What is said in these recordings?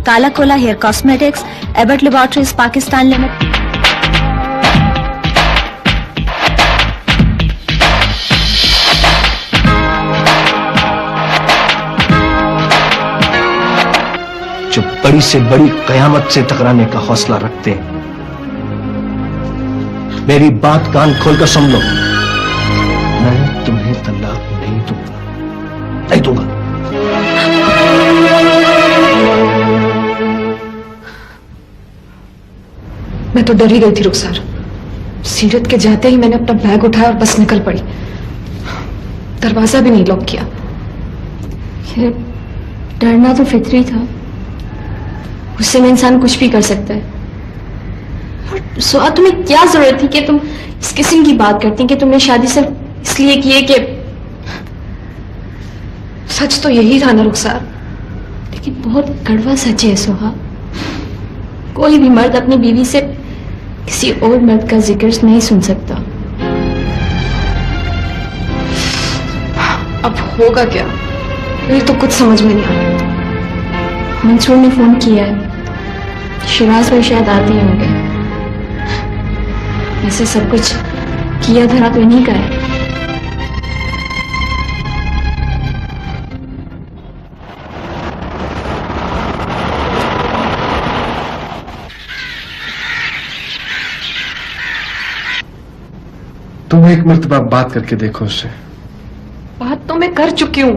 काला Kola hair cosmetics, एबर्ट laboratories Pakistan limited. जो बड़ी से बड़ी कयामत से टकराने का हौसला रखते हैं, मेरी बात कान खोलकर सुन लो। मैं तुम्हें तलाक नहीं दूंगा, नहीं दूंगा। मैं तो डर ही गई थी रुखसार। सीरत के जाते ही मैंने अपना बैग उठाया और बस निकल पड़ी। दरवाजा भी नहीं लॉक किया। ये डरना तो फितरी था, उससे में इंसान कुछ भी कर सकता है। और सुहा, तुम्हें क्या जरूरत थी कि तुम इस किस्म की बात करती कि तुमने शादी सिर्फ इसलिए की है कि। सच तो यही था ना रुखसार। लेकिन बहुत कड़वा सच है सुहा। कोई भी मर्द अपनी बीवी से किसी और मर्द का जिक्र नहीं सुन सकता। अब होगा क्या? मुझे तो कुछ समझ में नहीं आ रहा। मंसूर ने फोन किया है, शिराज में शायद आते ही होंगे। वैसे सब कुछ किया धरा तो इन्हीं का है। तुम एक मर्तबा बात करके देखो उससे। बात तो मैं कर चुकी हूँ।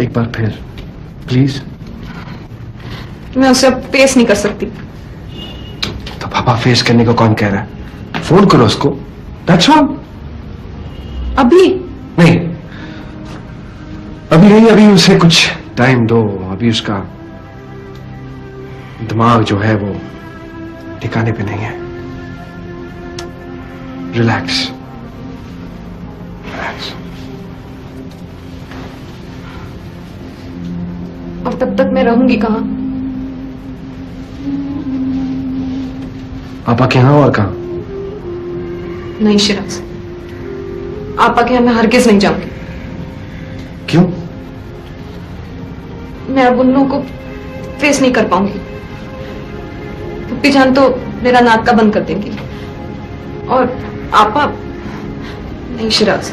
एक बार फिर प्लीज। मैं उसे अब फेस नहीं कर सकती। तो पापा फेस करने को कौन कह रहा है? फोन करो उसको। That's all. अभी नहीं, अभी नहीं, अभी उसे कुछ टाइम दो। अभी उसका दिमाग जो है वो ठिकाने पे नहीं है। Relax, relax. और तब तक मैं रहूंगी कहाँ? पापा के यहाँ और कहाँ? नहीं शिराज, आपा के यहाँ मैं हरगिज नहीं जाऊंगी। क्यों? मैं अब उन लोगों को फेस नहीं कर पाऊंगी। पप्पी जान तो मेरा नाटका बंद कर देंगी। और आपा नहीं शिराज।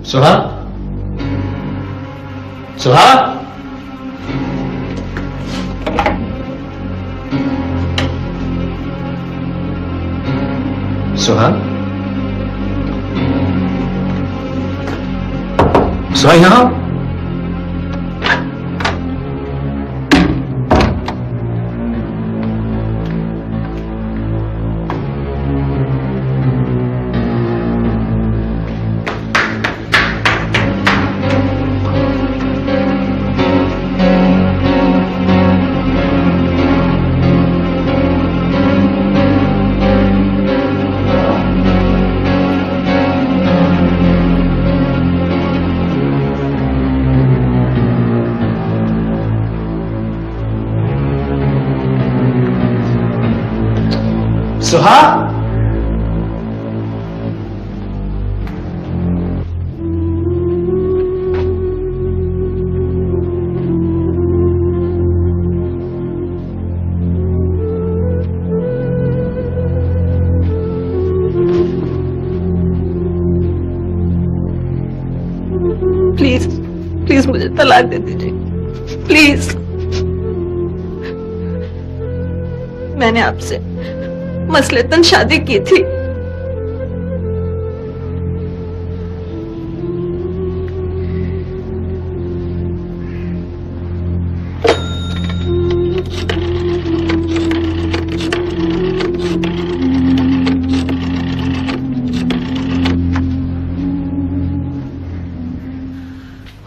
सुहा, सुहा, सुहा, सुहा यहां। सुहा, प्लीज प्लीज मुझे तलाक दे दीजिए, प्लीज। मैंने आपसे मसलतन शादी की थी।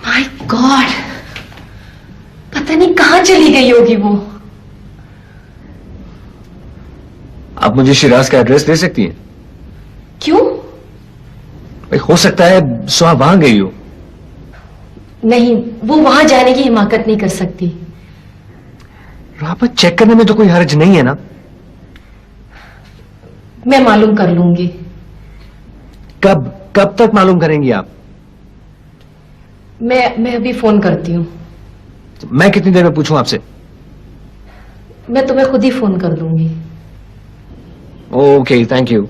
माय गॉड, पता नहीं कहाँ चली गई होगी वो। आप मुझे शिराज का एड्रेस दे सकती हैं? क्यों? भाई हो सकता है सुहा वहां गई हो। नहीं, वो वहां जाने की हिमाकत नहीं कर सकती। वहां पर चेक करने में तो कोई हर्ज नहीं है ना? मैं मालूम कर लूंगी। कब कब तक मालूम करेंगी आप? मैं अभी फोन करती हूँ। मैं कितनी देर में पूछूं आपसे? मैं तुम्हें खुद ही फोन कर दूंगी। Okay, thank you.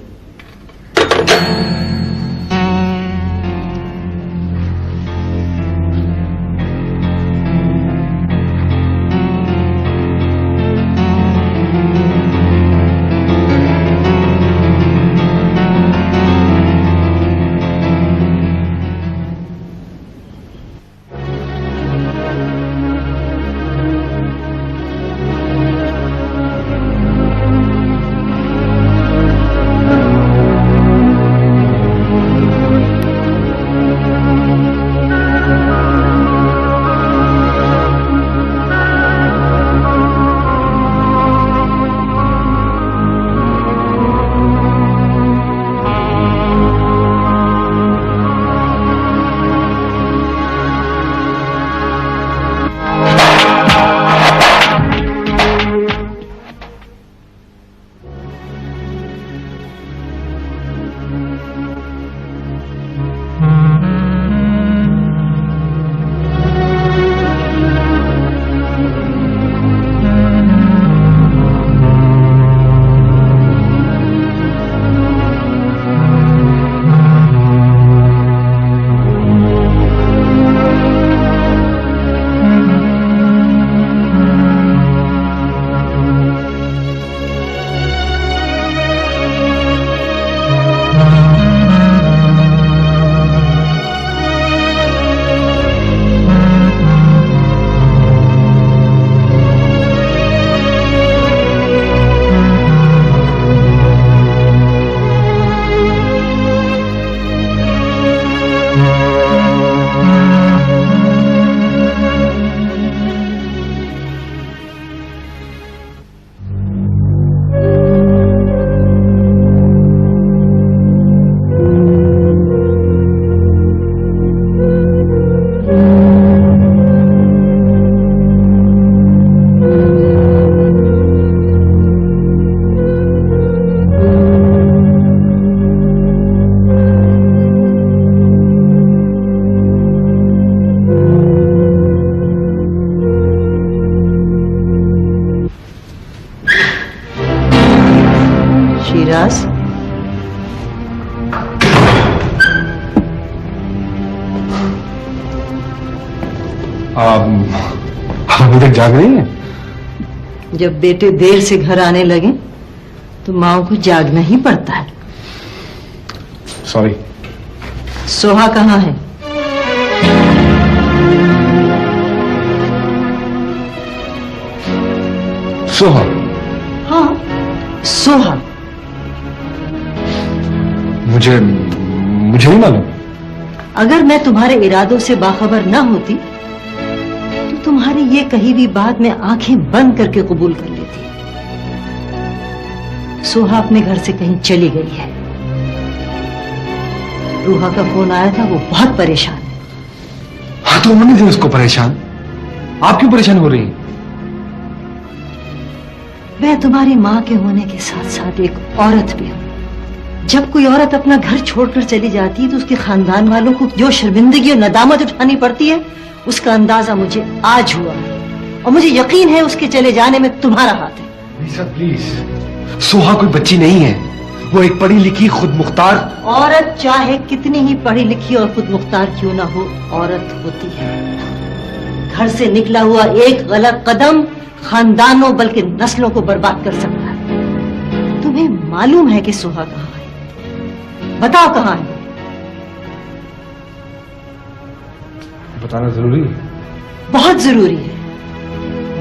शिराज, आप अभी तक जाग रही हैं? जब बेटे देर से घर आने लगे तो माँ को जागना ही पड़ता है। सॉरी। सोहा कहाँ है? सोहा? हाँ, सोहा। मुझे नहीं मालूम। अगर मैं तुम्हारे इरादों से बाखबर न होती तो तुम्हारी ये कही हुई बात मैं आंखें बंद करके कबूल कर लेती। सोहा अपने घर से कहीं चली गई है। रूहा का फोन आया था, वो बहुत परेशान है। हाँ तो उन्होंने दिया उसको परेशान। आप क्यों परेशान हो रही हैं? मैं तुम्हारी माँ के होने के साथ साथ एक औरत भी हूँ। जब कोई औरत अपना घर छोड़कर चली जाती है तो उसके खानदान वालों को जो शर्मिंदगी और नदामत उठानी पड़ती है, उसका अंदाजा मुझे आज हुआ है और मुझे यकीन है उसके चले जाने में तुम्हारा हाथ है। निशा प्लीज, सोहा कोई बच्ची नहीं है, वो एक पढ़ी लिखी खुद मुख्तार औरत चाहे कितनी ही पढ़ी लिखी और खुद मुख्तार क्यों ना हो, औरत होती है। घर से निकला हुआ एक गलत कदम खानदानों बल्कि नस्लों को बर्बाद कर सकता है। तुम्हें मालूम है कि सोहा कहाँ है? बताओ कहाँ है? बताना जरूरी है? बहुत जरूरी है।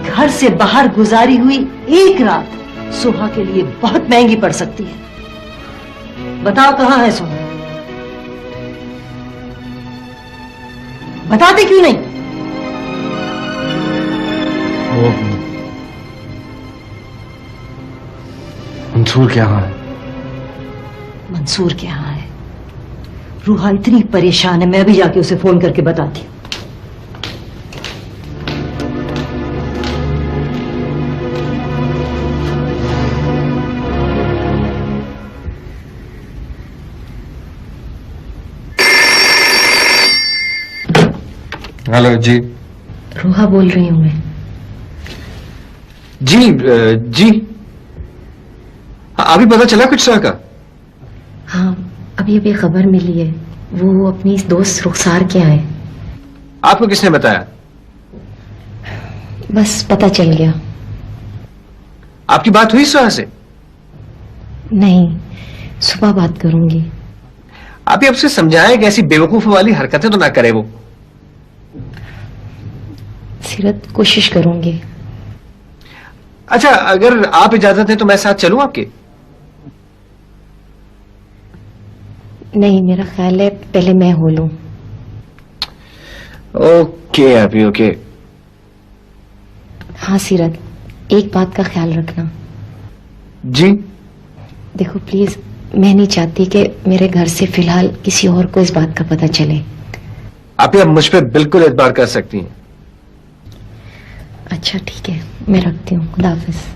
घर से बाहर गुजारी हुई एक रात सोहा के लिए बहुत महंगी पड़ सकती है। बताओ कहाँ है सोहा? बताते क्यों नहीं? वो मंसूर क्या है? मंसूर के यहाँ है। रूहा इतनी परेशान है, मैं भी जाके उसे फोन करके बताती हूँ। हेलो जी। रूहा बोल रही हूँ मैं। जी अभी पता चला कुछ तरह का? हाँ, अभी अभी खबर मिली है, वो अपनी दोस्त रुखसार के आए। आपको किसने बताया? बस पता चल गया। आपकी बात हुई सुहा से? नहीं, सुबह बात करूंगी। आप ही आपसे समझाएं कि ऐसी बेवकूफ वाली हरकतें तो ना करे वो। सीरत, कोशिश करूंगी। अच्छा, अगर आप इजाजत है तो मैं साथ चलूं आपके? नहीं, मेरा ख्याल है पहले मैं हो लूं। ओके अभी ओके। हाँ सीरत, एक बात का ख्याल रखना। जी। देखो प्लीज, मैं नहीं चाहती कि मेरे घर से फिलहाल किसी और को इस बात का पता चले। आप ही अब मुझ पर बिल्कुल एतबार कर सकती हैं। अच्छा ठीक है, मैं रखती हूँ। खुदा हाफिज।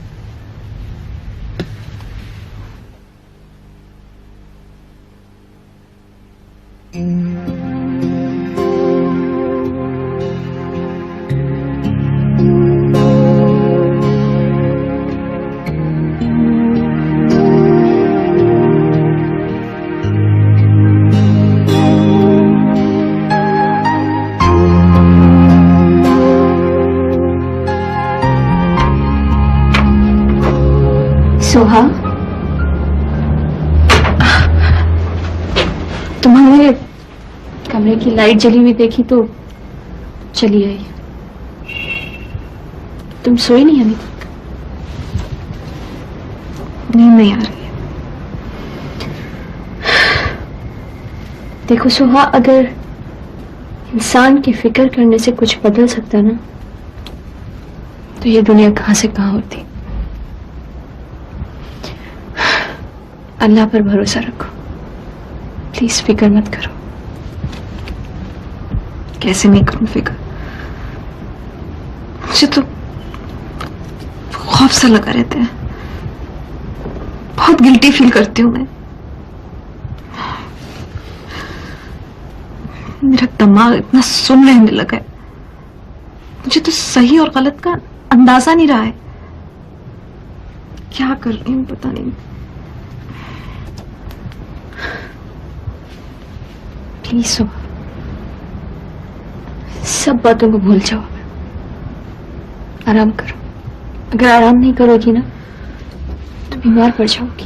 सोहा, तुम्हारे कमरे की लाइट जली हुई देखी तो चली आई। तुम सोई नहीं अभी तक? नींद नहीं आ रही है। देखो सोहा, अगर इंसान की फिक्र करने से कुछ बदल सकता ना, तो ये दुनिया कहां से कहां होती। अल्लाह पर भरोसा रखो, प्लीज फिक्र मत करो। कैसे नहीं करूं फिक्र? मुझे तो खौफ सा लगा रहता है, बहुत गिल्टी फील करती हूं मैं। मेरा दिमाग इतना सुन रहने लगा है, मुझे तो सही और गलत का अंदाजा नहीं रहा है। क्या कर रही हूं पता नहीं। प्लीज सुबह सब बातों को भूल जाओ, आराम करो। अगर आराम नहीं करोगी ना तो बीमार पड़ जाओगी।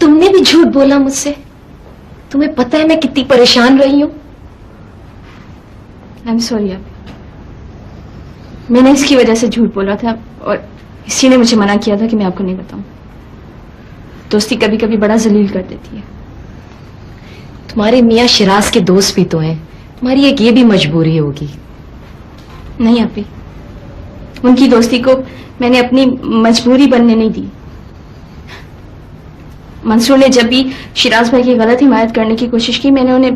तुमने भी झूठ बोला मुझसे। तुम्हें पता है मैं कितनी परेशान रही हूं। I am sorry. अब मैंने इसकी वजह से झूठ बोला था और इसी ने मुझे मना किया था कि मैं आपको नहीं बताऊं। दोस्ती कभी कभी बड़ा जलील कर देती है। तुम्हारे मियाँ शिराज के दोस्त भी तो हैं, तुम्हारी एक ये भी मजबूरी होगी। नहीं अपी, उनकी दोस्ती को मैंने अपनी मजबूरी बनने नहीं दी। मंसूर ने जब भी शिराज भाई की गलत हिमायत करने की कोशिश की, मैंने उन्हें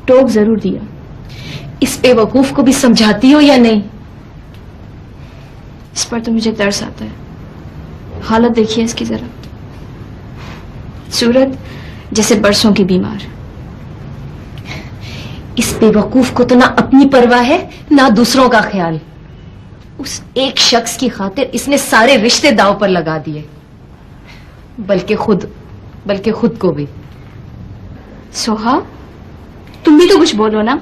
टोक जरूर दिया। इस बेवकूफ को भी समझाती हो या नहीं? इस पर तो मुझे तरस आता है। हालत देखिए इसकी जरा, सूरत जैसे बरसों की बीमार। इस बेवकूफ को तो ना अपनी परवाह है ना दूसरों का ख्याल। उस एक शख्स की खातिर इसने सारे रिश्ते दांव पर लगा दिए, बल्कि खुद को भी। सोहा, तुम भी तो कुछ बोलो ना।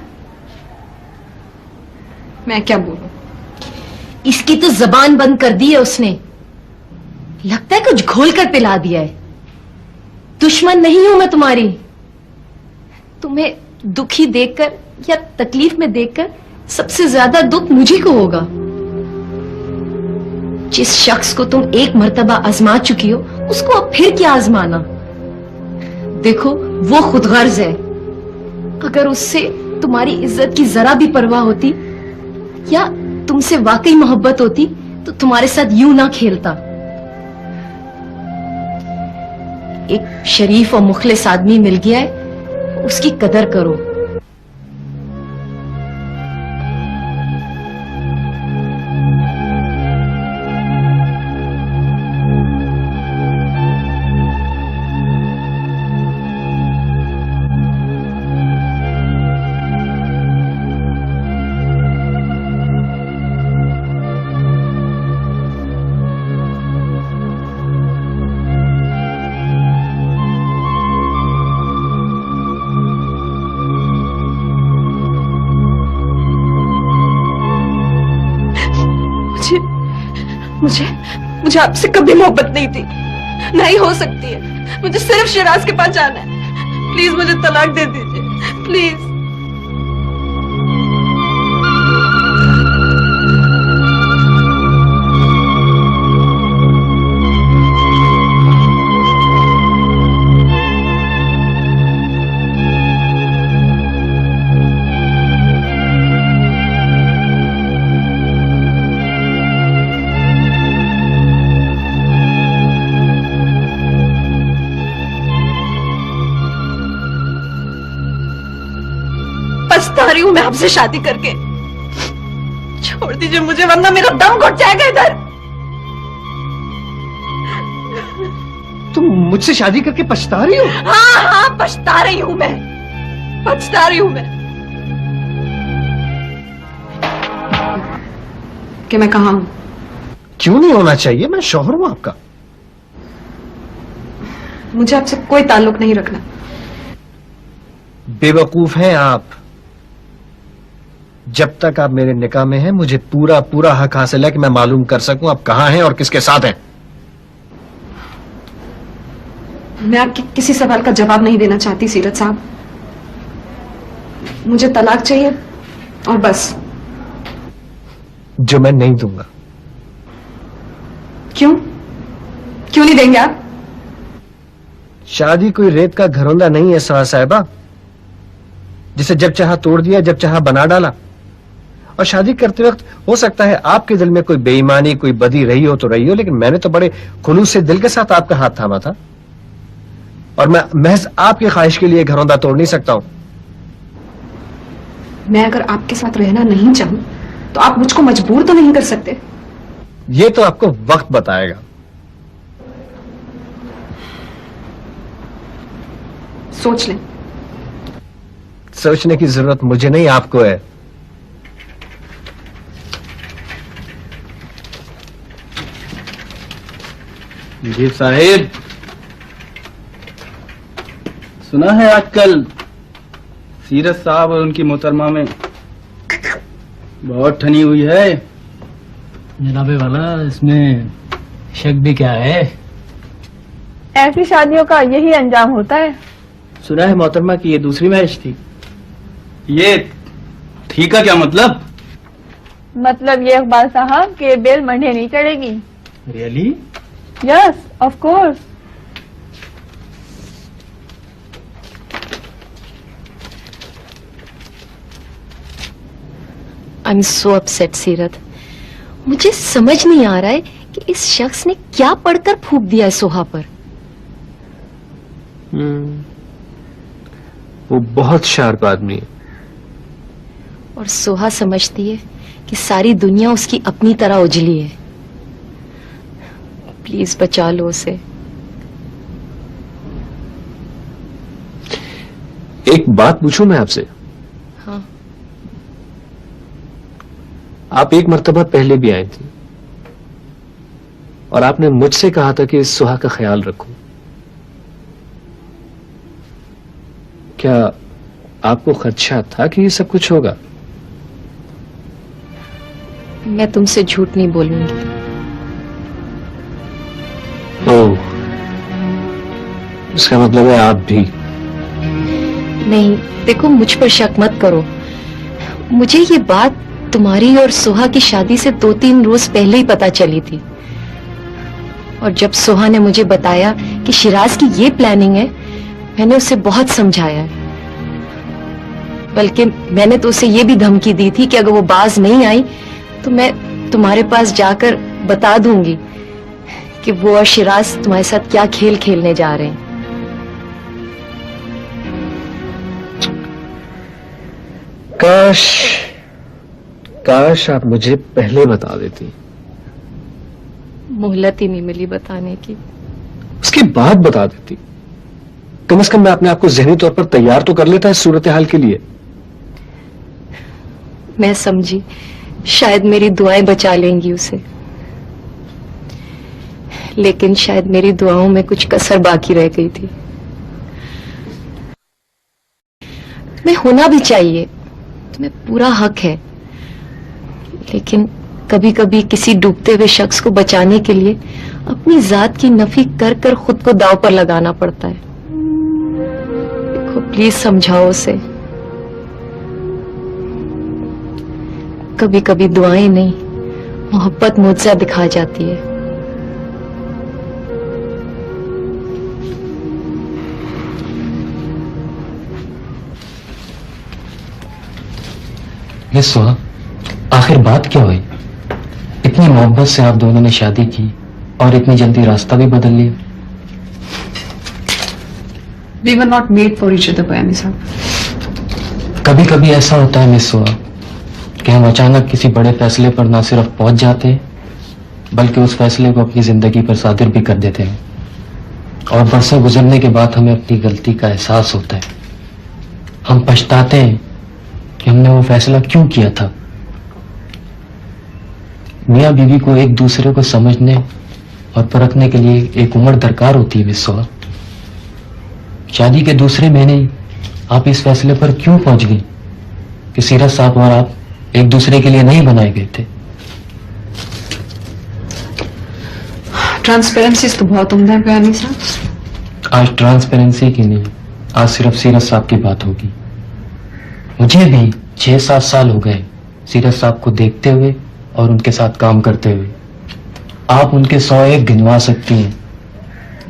मैं क्या बोलूं? इसकी तो जबान बंद कर दी है उसने। लगता है कुछ घोल कर पिला दिया है। दुश्मन नहीं हूं मैं तुम्हारी। तुम्हें दुखी देखकर या तकलीफ में देखकर सबसे ज्यादा दुख मुझी को होगा। जिस शख्स को तुम एक मर्तबा आजमा चुकी हो, उसको अब फिर क्या आजमाना। देखो वो खुदगर्ज है, अगर उससे तुम्हारी इज्जत की जरा भी परवाह होती या तुमसे वाकई मोहब्बत होती तो तुम्हारे साथ यूं ना खेलता। एक शरीफ और मुखलिस आदमी मिल गया है, उसकी कदर करो। मुझे मुझे आपसे कभी मोहब्बत नहीं थी, नहीं हो सकती है। मुझे सिर्फ शिराज के पास जाना है। प्लीज मुझे तलाक दे दीजिए, प्लीज। पछता रही हूं मैं आपसे शादी करके। छोड़ दीजिए मुझे, वरना मेरा दम घुट जाएगा इधर। तुम मुझसे शादी करके पछता रही हो? हाँ हाँ, पछता रही हूं मैं, पछता रही हूं मैं। कि मैं कहाँ हूं? क्यों नहीं होना चाहिए? मैं शौहर हूं आपका। मुझे आपसे कोई ताल्लुक नहीं रखना। बेवकूफ हैं आप। जब तक आप मेरे निकाह में हैं, मुझे पूरा पूरा हक हासिल है कि मैं मालूम कर सकूं आप कहां हैं और किसके साथ हैं। मैं आपके किसी सवाल का जवाब नहीं देना चाहती सीरत साहब। मुझे तलाक चाहिए और बस। जो मैं नहीं दूंगा। क्यों? क्यों नहीं देंगे आप? शादी कोई रेत का घरौंदा नहीं है सवा साहिबा, जिसे जब चाहा तोड़ दिया, जब चाहा बना डाला। और शादी करते वक्त हो सकता है आपके दिल में कोई बेईमानी, कोई बदी रही हो तो रही हो, लेकिन मैंने तो बड़े खुलूस से दिल के साथ आपका हाथ थामा था। और मैं महज आपकी ख्वाहिश के लिए घरौंदा तोड़ नहीं सकता हूं। मैं अगर आपके साथ रहना नहीं चाहूं तो आप मुझको मजबूर तो नहीं कर सकते। यह तो आपको वक्त बताएगा। सोच लें। सोचने की जरूरत मुझे नहीं, आपको है। जी साहिब, सुना है आजकल सीरत साहब और उनकी मोहतरमा में बहुत ठनी हुई है। जनाबे वाला, इसमें शक भी क्या है? ऐसी शादियों का यही अंजाम होता है। सुना है मोहतरमा की ये दूसरी मैरिज थी। ये थी का क्या मतलब? मतलब ये इकबाल साहब के बेल मंडे नहीं चढ़ेगी। Really? Yes, of course. I am so upset Seerat. मुझे समझ नहीं आ रहा है कि इस शख्स ने क्या पढ़कर फूंक दिया है सोहा पर। वो बहुत शार्प आदमी है। और सोहा समझती है कि सारी दुनिया उसकी अपनी तरह उजली है। प्लीज बचा लो उसे। एक बात पूछूं मैं आपसे? हाँ। आप एक मर्तबा पहले भी आई थी और आपने मुझसे कहा था कि इस सुहा का ख्याल रखो। क्या आपको खदशा था कि ये सब कुछ होगा? मैं तुमसे झूठ नहीं बोलूंगी। ओह, इसका मतलब है आप भी? नहीं, देखो मुझ पर शक मत करो। मुझे ये बात तुम्हारी और सोहा की शादी से 2-3 रोज पहले ही पता चली थी। और जब सोहा ने मुझे बताया कि शिराज की ये प्लानिंग है, मैंने उसे बहुत समझाया है। बल्कि मैंने तो उसे ये भी धमकी दी थी कि अगर वो बाज नहीं आई तो मैं तुम्हारे पास जाकर बता दूंगी कि वो और शिराज तुम्हारे साथ क्या खेल खेलने जा रहे हैं। काश काश आप मुझे पहले बता देती। मोहलत ही नहीं मिली बताने की। उसके बाद बता देती, कम से कम मैं अपने आप को ज़हनी तौर पर तैयार तो कर लेता इस सूरत हाल के लिए। मैं समझी शायद मेरी दुआएं बचा लेंगी उसे, लेकिन शायद मेरी दुआओं में कुछ कसर बाकी रह गई थी। मैं होना भी चाहिए, तुम्हें पूरा हक है, लेकिन कभी कभी किसी डूबते हुए शख्स को बचाने के लिए अपनी जात की नफी कर कर खुद को दांव पर लगाना पड़ता है। देखो प्लीज समझाओ उसे। कभी कभी दुआएं नहीं, मोहब्बत मुझसे दिखा जाती है। ये सुहा, आखिर बात क्या हुई? इतनी मोहब्बत से आप दोनों ने शादी की और इतनी जल्दी रास्ता भी बदल लिया। We were not made for each other, बयानी साहब। कभी कभी ऐसा होता है मिस सुहा कि हम अचानक किसी बड़े फैसले पर ना सिर्फ पहुंच जाते हैं, बल्कि उस फैसले को अपनी जिंदगी पर सादिर भी कर देते हैं, और बरसों गुजरने के बाद हमें अपनी गलती का एहसास होता है। हम पछताते हैं कि हमने वो फैसला क्यों किया था। मियाँ बीवी को एक दूसरे को समझने और परखने के लिए एक उम्र दरकार होती है मिस सुहा। शादी के दूसरे महीने ही आप इस फैसले पर क्यों पहुंच गई कि सीरत साहब और आप एक दूसरे के लिए नहीं बनाए गए थे? ट्रांसपेरेंसी तो बहुत उम्दा है बयानी साहब। आज ट्रांसपेरेंसी की नहीं, आज सिर्फ सीरत साहब की बात होगी। मुझे भी 6-7 साल हो गए सीरत साहब को देखते हुए और उनके साथ काम करते हुए। आप उनके 101 गिनवा सकती हैं,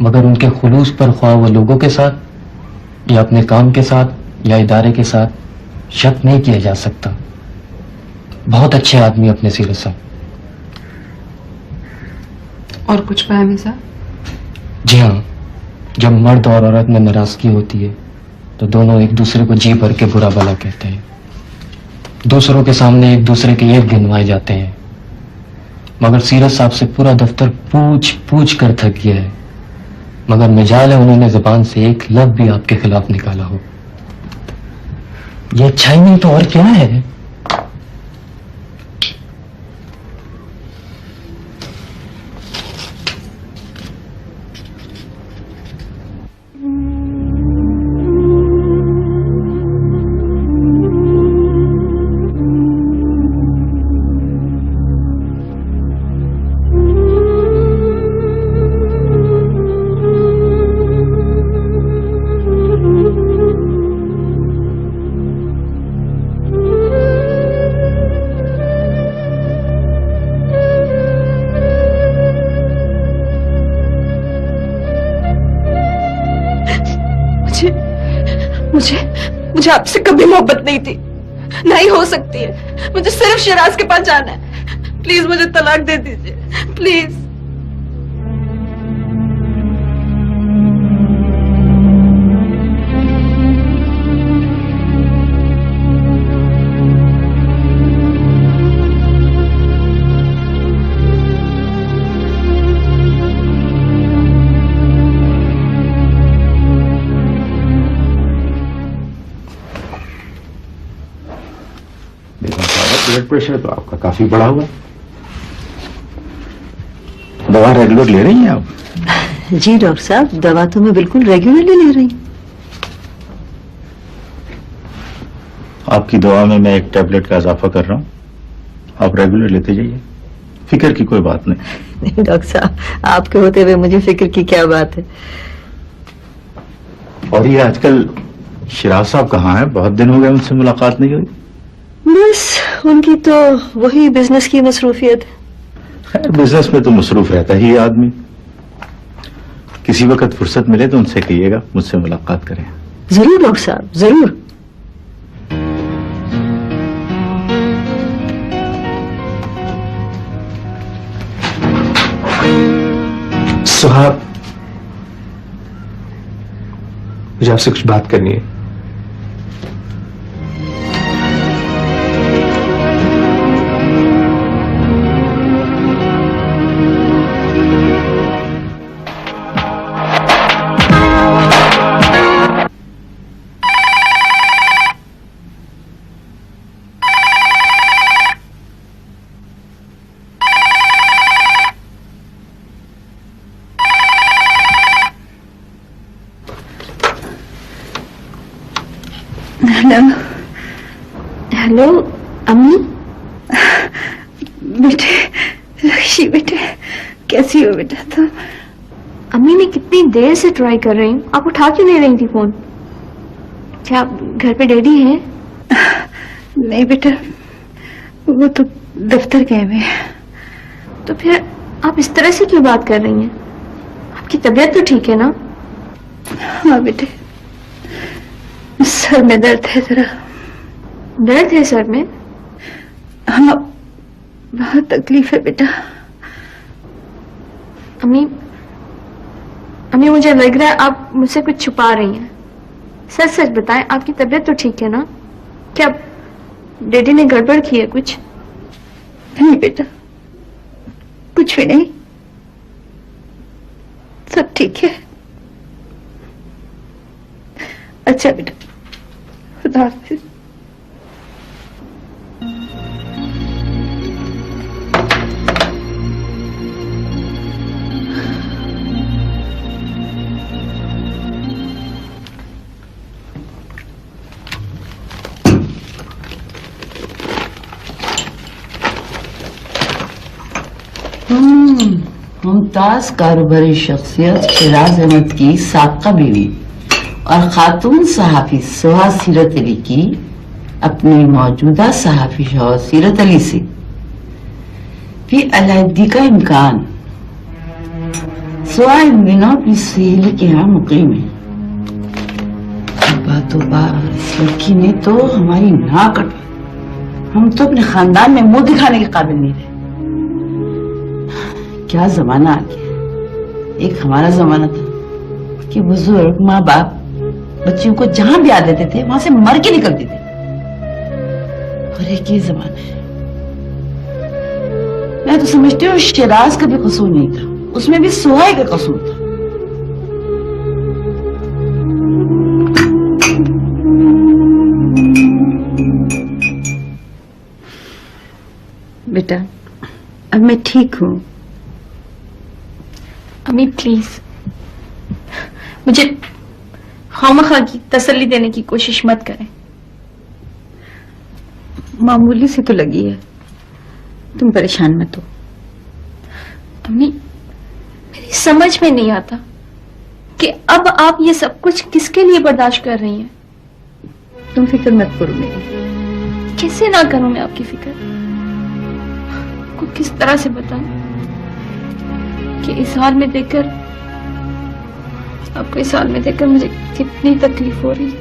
मगर उनके खुलूस पर ख्वाह वो लोगों के साथ या अपने काम के साथ या इदारे के साथ शक नहीं किया जा सकता। बहुत अच्छे आदमी अपने सीरत साहब। और कुछ बयानी साहब? जी हाँ, जब मर्द और औरत में नाराजगी होती है तो दोनों एक दूसरे को जी भर के बुरा भला कहते हैं। दूसरों के सामने एक दूसरे के ऐब गिनवाए जाते हैं, मगर सीरत साहब से पूरा दफ्तर पूछ पूछ कर थक गया है, मगर मिजाल है उन्होंने जुबान से एक लफ्ज भी आपके खिलाफ निकाला हो। ये अच्छाई नहीं तो और क्या है? मुझे आपसे कभी मोहब्बत नहीं थी, नहीं हो सकती है। मुझे सिर्फ शिराज के पास जाना है। प्लीज मुझे तलाक दे दीजिए, प्लीज। ब्लड प्रेशर तो आपका काफी बढ़ा हुआ है। दवा रेगुलर ले रही हैं आप? जी डॉक्टर साहब, दवा तो मैं बिल्कुल रेगुलरली ले रही हूँ। आपकी दवा में मैं एक टैबलेट का इजाफा कर रहा हूँ, आप रेगुलर लेते जाइए, फिक्र की कोई बात नहीं। नहीं डॉक्टर साहब, आपके होते हुए मुझे फिक्र की क्या बात है। और ये आजकल शिराज साहब कहाँ हैं? बहुत दिन हो गए उनसे मुलाकात नहीं हुई। बस उनकी तो वही बिजनेस की मसरूफियत है। खैर, बिजनेस में तो मसरूफ रहता ही है आदमी। किसी वक्त फुर्सत मिले तो उनसे कहिएगा मुझसे मुलाकात करें। जरूर डॉक्टर साहब, जरूर। सुहा, मुझे आपसे कुछ बात करनी है। हेलो हेलो अम्मी। बेटे, लक्ष्मी बेटे, कैसी हो बेटा तुम? अम्मी मैं कितनी देर से ट्राई कर रही हूँ, आप उठा क्यों नहीं रही थी फोन? क्या घर पे डैडी हैं? नहीं बेटा, वो तो दफ्तर गए हुए हैं। तो फिर आप इस तरह से क्यों बात कर रही हैं? आपकी तबीयत तो ठीक है ना? हाँ बेटे, सर में दर्द है जरा। दर्द है सर में? हाँ, बहुत तकलीफ है बेटा। अम्मी, अम्मी मुझे लग रहा है आप मुझसे कुछ छुपा रही हैं। सच सच बताएं, आपकी तबीयत तो ठीक है ना? क्या डैडी ने गड़बड़ की है कुछ? नहीं बेटा, कुछ भी नहीं, सब ठीक है। अच्छा बेटा, खुदा हाफिज। मुमताज कारोबारी शख्सियत शिराज अहमद की साबका बीवी और खातून सहाफी सुहा सीरत अली की अपनी मौजूदा सहाफी शौहर सीरत अली से भी अलहदगी का इम्कान। सुहा इन दिनों अपनी सहेली के यहाँ मुकीम है। तौबा, इस लड़की ने तो हमारी नाक कटवाई। हम तो अपने खानदान में मुंह दिखाने के काबिल नहीं रहे। क्या जमाना आ गया। एक हमारा जमाना था कि बुजुर्ग माँ बाप बच्चियों को जहां भी आ देते थे वहां से मर के निकलते थे, और एक ये जमाना है। मैं तो समझती हूँ शिराज का भी कसूर नहीं था, उसमें भी सुहाई का कसूर था। बेटा, अब मैं ठीक हूँ। अम्मी प्लीज मुझे खामखा की तसल्ली देने की कोशिश मत करें। मामूली सी तो लगी है, तुम परेशान मत हो। अम्मी मेरी समझ में नहीं आता कि अब आप ये सब कुछ किसके लिए बर्दाश्त कर रही हैं। तुम फिक्र मत करो मेरी। कैसे ना करूं मैं आपकी फिक्र? आपको किस तरह से बताऊं कि इस हाल में देखकर, आपको इस हाल में देखकर मुझे कितनी तकलीफ हो रही है।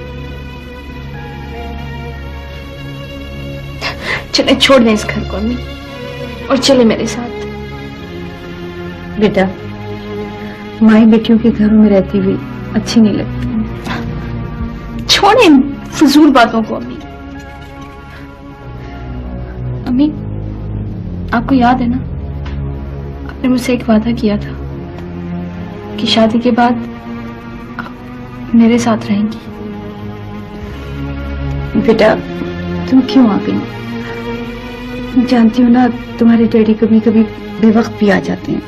चले छोड़ दें इस घर को अम्मी, और चले मेरे साथ। बेटा, माई बेटियों के घरों में रहती हुई अच्छी नहीं लगती। छोड़ें फजूल बातों को अम्मी। अम्मी आपको याद है ना, आपने मुझसे एक वादा किया था कि शादी के बाद आप मेरे साथ रहेंगी। बेटा, तुम क्यों आ गई? जानती हो ना, तुम्हारे डैडी कभी कभी बेवक्त भी आ जाते हैं।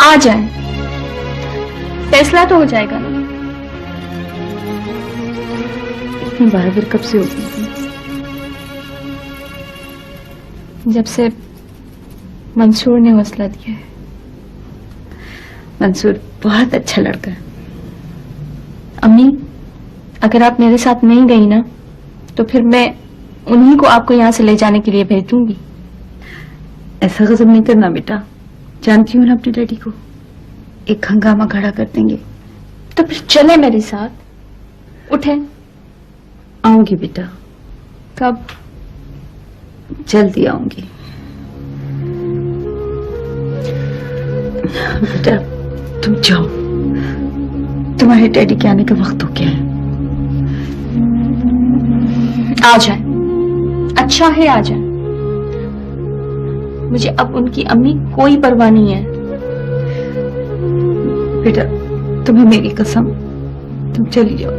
आ जाए, फैसला तो हो जाएगा ना। इतनी बहादुर कब से हो गई? जब से मंसूर ने हौसला दिया है। मंसूर बहुत अच्छा लड़का है। अम्मी अगर आप मेरे साथ नहीं गई ना, तो फिर मैं उन्हीं को आपको यहाँ से ले जाने के लिए भेज दूंगी। ऐसा गजब नहीं करना बेटा, जानती हूँ ना अपने डैडी को, एक हंगामा खड़ा कर देंगे। तो फिर चले मेरे साथ, उठे। आऊंगी बेटा। कब? जल्दी आऊंगी बेटा। तुम जाओ, तुम्हारे डैडी के आने का वक्त हो गया है। आ जाए, अच्छा है आ जाए। मुझे अब उनकी अम्मी कोई परवाह नहीं है। बेटा तुम्हें मेरी कसम, तुम चली जाओ।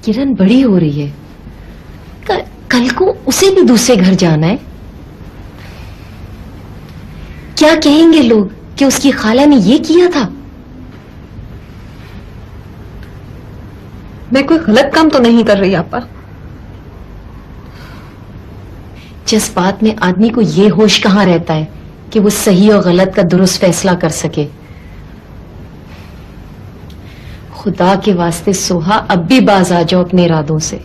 किरण बड़ी हो रही है, कल को उसे भी दूसरे घर जाना है। क्या कहेंगे लोग कि उसकी खाला ने ये किया था? मैं कोई गलत काम तो नहीं कर रही आपा। जज्बात में आदमी को ये होश कहां रहता है कि वो सही और गलत का दुरुस्त फैसला कर सके। खुदा के वास्ते सोहा, अब भी बाज आ जाओ अपने इरादों से।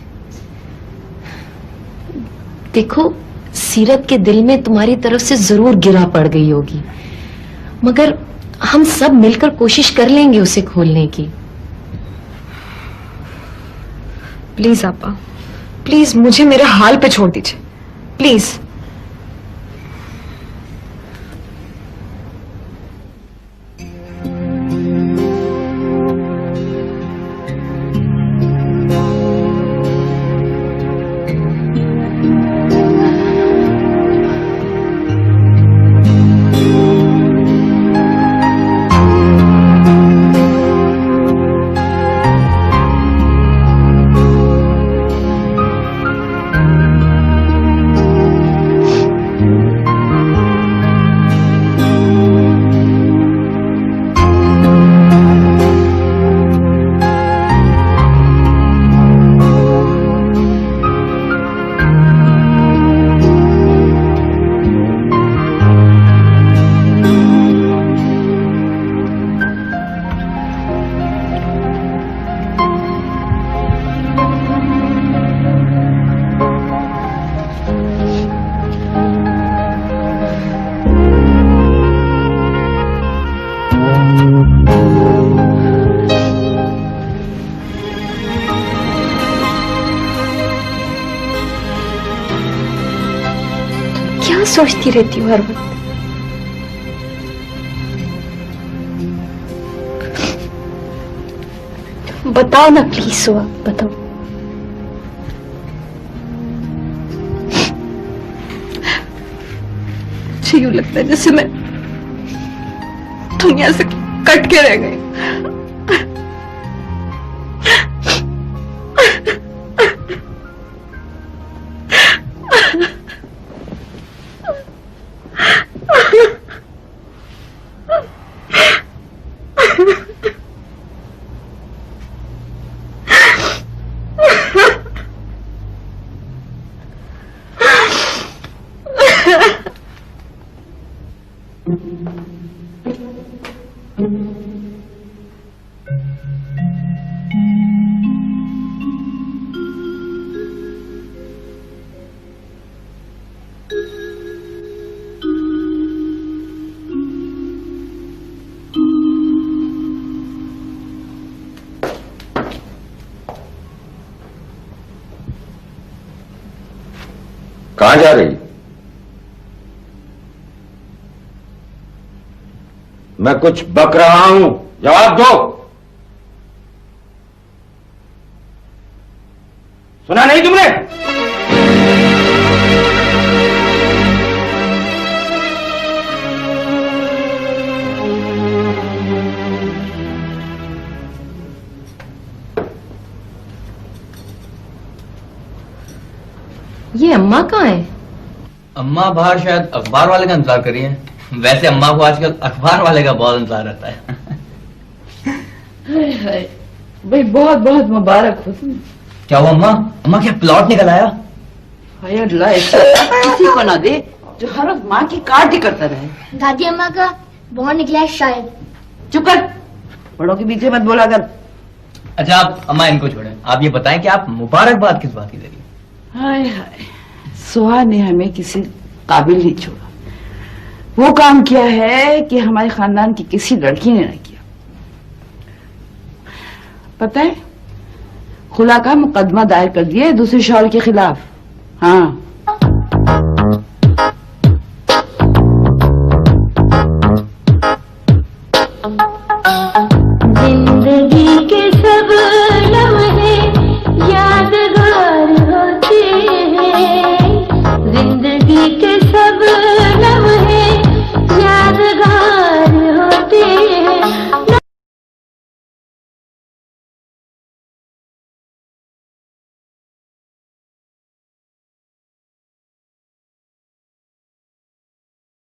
देखो, सीरत के दिल में तुम्हारी तरफ से जरूर गिरा पड़ गई होगी, मगर हम सब मिलकर कोशिश कर लेंगे उसे खोलने की। प्लीज आपा, प्लीज मुझे मेरे हाल पे छोड़ दीजिए, प्लीज। क्या सोचती रहती हूँ हर वक्त? बताओ ना प्लीज सुहा, बताओ। मुझे यूं लगता है जैसे मैं दुनिया से कट के रह गई। कहां जा रही? मैं कुछ बक रहा हूं, जवाब दो। सुना नहीं तुमने? ये अम्मा कहाँ है? अम्मा बाहर शायद अखबार वाले का इंतजार कर रही हैं। वैसे अम्मा को आजकल अखबार वाले का बहुत इंतजार रहता है। भाई बहुत बहुत मुबारक हो तुम। क्या हुआ अम्मा? अम्मा क्या प्लॉट निकल आया? किसी को ना दे जो हर वक्त माँ की काट ही करता रहे। दादी अम्मा का बहुत निकला है शायद। चुप कर, बड़ों के पीछे मत बोला कर। अच्छा आप अम्मा इनको छोड़ें, आप ये बताएं कि आप मुबारकबाद किस बात की दे रही? हाय हाय, सुहा ने हमें किसी काबिल नहीं छोड़ा। वो काम किया है कि हमारे खानदान की किसी लड़की ने न किया। पता है, खुला का मुकदमा दायर कर दिया है दूसरे शौहर के खिलाफ। हाँ है।